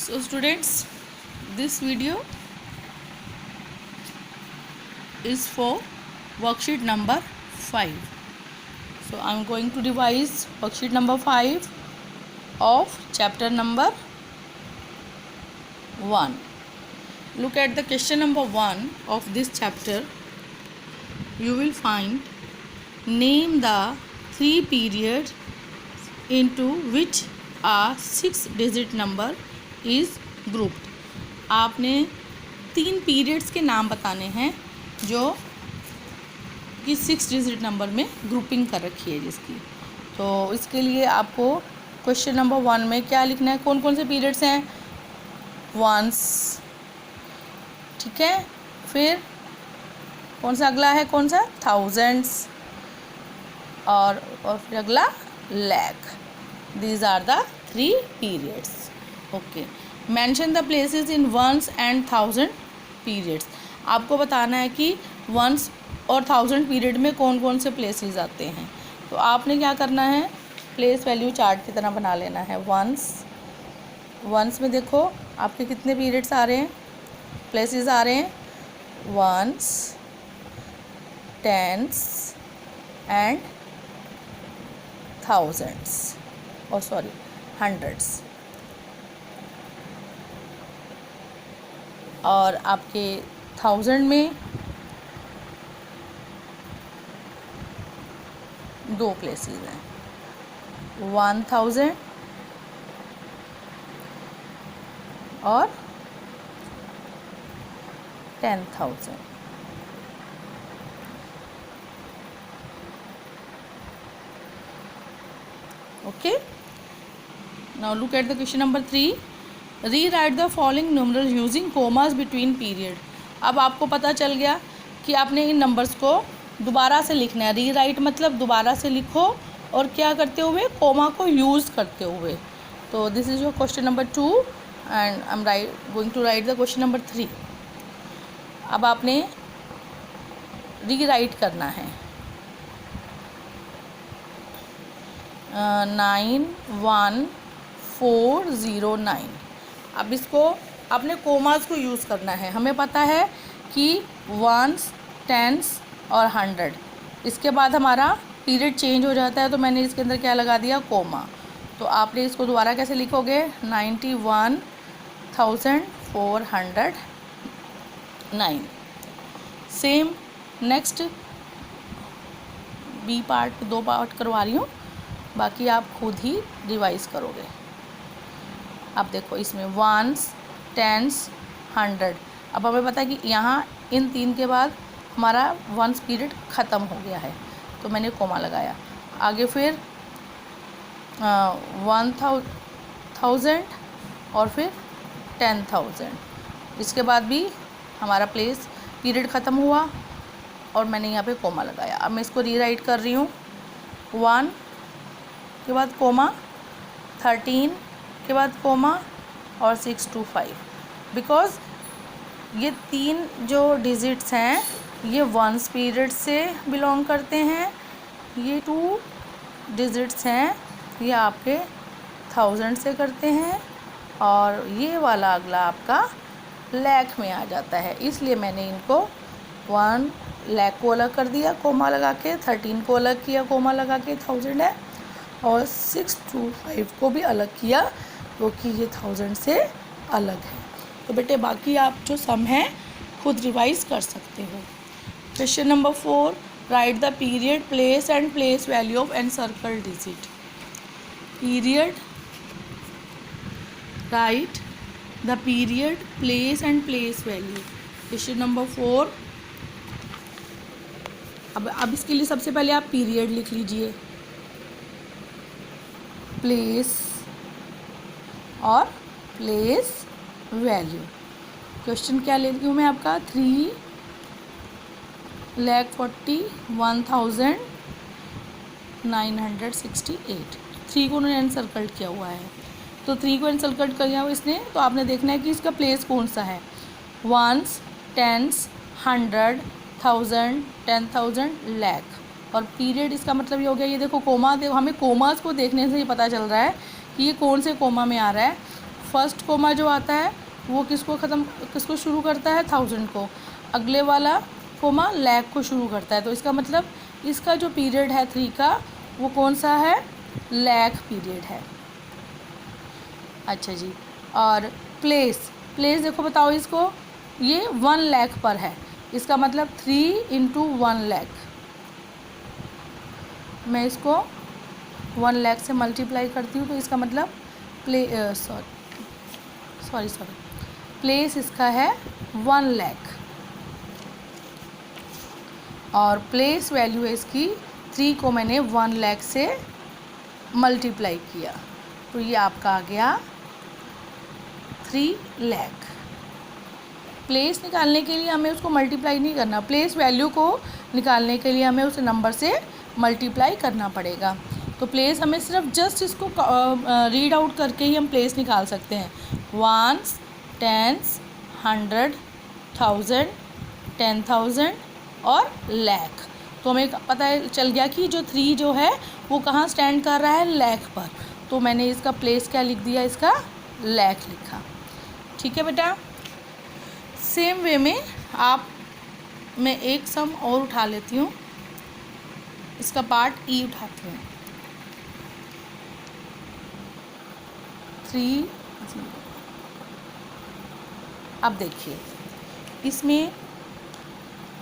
So students, this video is for worksheet number 5. So I am going to revise worksheet number 5 of chapter number 1. Look at the question number 1 of this chapter. You will find, name the 3 periods into which a 6-digit number is grouped. आपने 3 periods के नाम बताने हैं जो कि 6 digit number में grouping कर रखी है जिसकी। तो इसके लिए आपको क्वेश्चन नंबर 1 में क्या लिखना है, कौन कौन से पीरियड्स हैं। वंस, ठीक है। फिर कौन सा अगला है, कौन सा, थाउजेंड्स, और फिर अगला lakh. These are the 3 periods. Okay, mention the places in ones and thousand periods. आपको बताना है कि वंस और थाउजेंड पीरियड में कौन कौन से प्लेसेस आते हैं। तो आपने क्या करना है, प्लेस वैल्यू चार्ट की तरह बना लेना है। वंस में देखो आपके कितने पीरियड्स आ रहे हैं, प्लेसेस आ रहे हैं, वंस, टेंस एंड थाउजेंड्स, और सॉरी हंड्रेड्स। और आपके थाउजेंड में 2 प्लेसेस हैं, 1000 और 10,000। Okay, now look at the question number 3। Rewrite the following numbers using commas between period. अब आपको पता चल गया कि आपने इन नंबर्स को दोबारा से लिखना है। रीराइट मतलब दोबारा से लिखो, और क्या करते हुए, कोमा को यूज़ करते हुए। तो this is your question number 2 and I am going to write the question number 3। अब आपने रीराइट करना है 91409। अब इसको आपने कोमास को यूज़ करना है। हमें पता है कि वंस, टेंस और 100, इसके बाद हमारा पीरियड चेंज हो जाता है, तो मैंने इसके अंदर क्या लगा दिया, कोमा। तो आपने इसको दोबारा कैसे लिखोगे, 91,409। Same next B part, 2 part करवा रही हूँ, बाकी आप खुद ही रिवाइज करोगे। अब देखो इसमें वंस, टेंस, 100। अब हमें पता है कि यहाँ इन 3 के बाद हमारा वंस पीरियड ख़त्म हो गया है, तो मैंने कोमा लगाया। आगे फिर 1000 और फिर 10,000, इसके बाद भी हमारा प्लेस पीरियड ख़त्म हुआ और मैंने यहाँ पे कोमा लगाया। अब मैं इसको रीराइट कर रही हूँ। 1 के बाद कोमा, 13 के बाद कोमा, और 6 to 5। बिकॉज़ ये 3 जो डिजिट्स हैं ये वंस पीरियड से बिलोंग करते हैं, ये 2 डिजिट्स हैं ये आपके थाउजेंड से करते हैं, और ये वाला अगला आपका लैख में आ जाता है। इसलिए मैंने इनको 1 लैख को अलग कर दिया कोमा लगा के, 13 को अलग किया कोमा लगा के, 1000 है, और 6 to 5 को भी अलग किया क्योंकि ये 1000 से अलग है। तो बेटे बाकी आप जो सम है खुद रिवाइज कर सकते हो। Question number 4, right the period, place and place value of encircled digit. Period, right the period, place and place value. Question number 4। अब इसके लिए सबसे पहले आप पीरियड लिख लीजिए, प्लेस और प्लेस वैल्यू। क्वेश्चन क्या लेती हूँ मैं आपका, 3,41,968। 3 को उन्होंने एनसर्कल्ड किया हुआ है, तो 3 को एनसर्कल्ड किया हुआ इसने, तो आपने देखना है कि इसका प्लेस कौन सा है। Ones, tens, 100, 1000, 10,000, lakh. और पीरियड इसका मतलब ये हो गया, ये देखो कोमा, देखो हमें कोमास को देखने से ही पता चल रहा है कि ये कौन से कोमा में आ रहा है। फर्स्ट कोमा जो आता है वो किसको शुरू करता है, 1000 को। अगले वाला कोमा लाख को शुरू करता है। तो इसका मतलब इसका जो पीरियड है 3 का वो कौन सा है, लाख पीरियड है। अच्छा जी, और प्लेस देखो बताओ इसको, ये 1 लाख पर है। इसका मतलब 3 × 1 लाख, मैं इसको 1 लाख से मल्टीप्लाई करती हूँ तो इसका मतलब प्लेस इसका है 1 लाख और प्लेस वैल्यू है इसकी 3 को मैंने 1 लाख से मल्टीप्लाई किया तो ये आपका आ गया 3 लाख। प्लेस निकालने के लिए हमें उसको मल्टीप्लाई नहीं करना, प्लेस वैल्यू को निकालने के लिए हमें उस नंबर से मल्टीप्लाई करना पड़ेगा। तो प्लेस हमें सिर्फ जस्ट इसको रीड आउट करके ही हम प्लेस निकाल सकते हैं। 1s, 10s, 100, 1000, 10,000 और लाख। तो हमें पता चल गया कि जो 3 जो है वो कहाँ स्टैंड कर रहा है, लाख पर। तो मैंने इसका प्लेस क्या लिख दिया, इसका लाख लिखा। ठीक है बेटा। सेम वे में मैं एक सम और उठा लेती हूँ, इसका पार्ट ई उठाती हूँ। 3 0। अब देखिए इसमें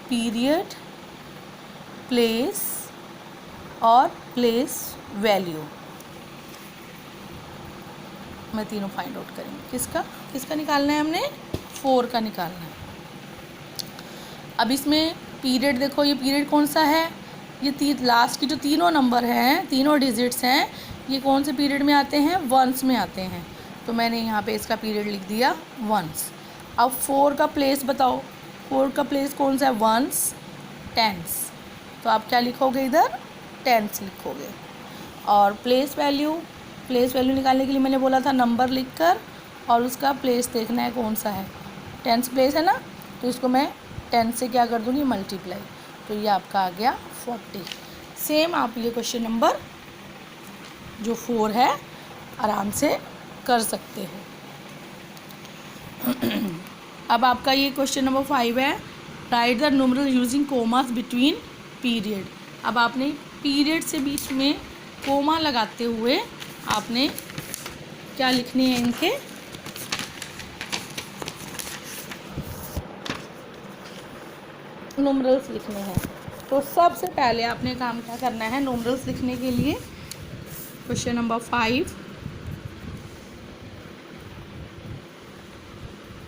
पीरियड, प्लेस और प्लेस वैल्यू मैं तीनों फाइंड आउट करेंगे। किसका निकालना है, हमने 4 का निकालना है। अब इसमें पीरियड देखो, ये पीरियड कौन सा है, ये लास्ट की जो तीनों नंबर हैं, तीनों डिजिट्स हैं, ये कौन से पीरियड में आते हैं, वंस में आते हैं। तो मैंने यहाँ पे इसका पीरियड लिख दिया वंस। अब 4 का प्लेस बताओ, 4 का प्लेस कौन सा है, वंस, टेंस। तो आप क्या लिखोगे, इधर टेंस लिखोगे। और प्लेस वैल्यू निकालने के लिए मैंने बोला था नंबर लिखकर और उसका प्लेस देखना है कौन सा है, टेंस प्लेस है ना, तो इसको मैं 10 से क्या कर दूँगी, मल्टीप्लाई। तो ये आपका आ गया 40। सेम आप ये क्वेश्चन नंबर जो 4 है आराम से कर सकते हो। अब आपका ये क्वेश्चन नंबर 5 है, right the numeral using commas between period. अब आपने पीरियड से बीच में कोमा लगाते हुए आपने क्या लिखने हैं, इनके न्यूमरल्स लिखने हैं। तो सबसे पहले आपने काम क्या करना है, न्यूमरल्स लिखने के लिए क्वेश्चन नंबर 5